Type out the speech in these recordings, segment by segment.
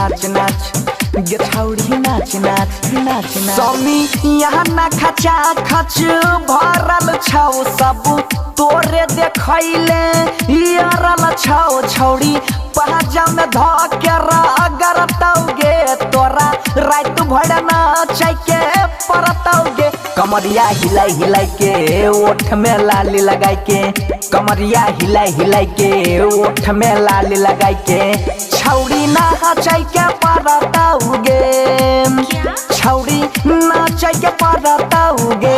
नाच नाच गे छौरी नाच नाच नाच नाच समी यहाँ ना खचा खच भरल छौ सब तोरे देखैले यारल छौ छौरी पहाजा में धके रगरतौगे तोरा रात भर नाच के परतौगे कमरिया हिलाई हिलाई के ओठ में लाली लगाई के कमरिया हिलाई हिलाई के ओठ में लाली लगाई के छौरी नाचै के परतौगे छौरी नाचै के परतौगे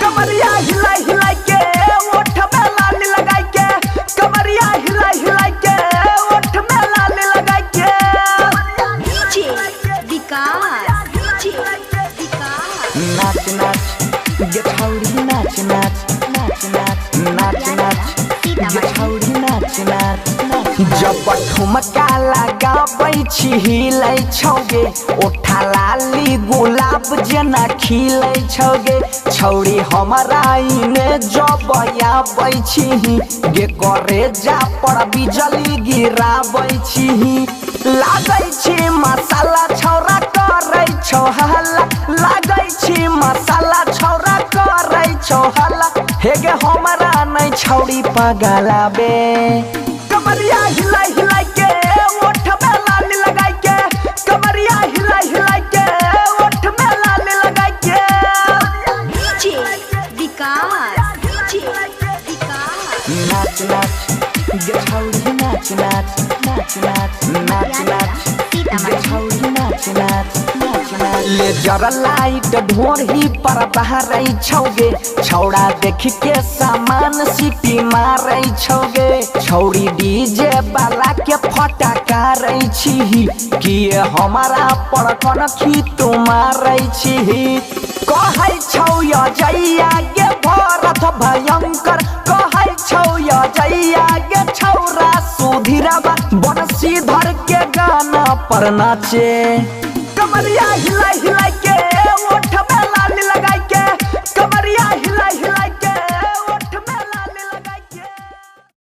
कमरिया हिलाई हिलाई के ओठ में लाली लगाई के कमरिया हिलाई हिलाई के ओठ में लाली लगाई के नाच नाच गे छौरी नाच नाच नाच नाच नाच नाच गे छौरी नाच नाच जब ठुमका लगाबै छी हिलै छौगे ओठा लाली गुलाब जेना खिलै छौगे छौरी हमरा इने जब आबै छी गे करे जा पर बिजली गिराबै छी लागै छी मसाला छौरा करै छौ हल्ला लागै छी मसाला छौरा करै छौ हल्ला हे गे हमरा नै छौरी पगलाबे कमरिया हिलाई हिलाई के ओठ में लाली लगाई के कमरिया हिलाई हिलाई के ओठ में लाली लगाई के नाच नाच गे छौरी नाच नाच नाच नाच नाच नाच गे छौरी नाच नाच नाच नाच ले जरा लाइट ढोरही पर बहरै छौगे छौड़ा देख के सामान सीटी मारै छौगे छौरी डीजे वाला के फटका रै छी कि हमारा पर कनखी तू मारै छी कहै छौ अजैया गे भरत भयंकर कहै छौ अजैया गे छौरा सुधीरवा बंशीधर के गाना पर नाचे कमरिया हिलाई हिलाई के ओठ में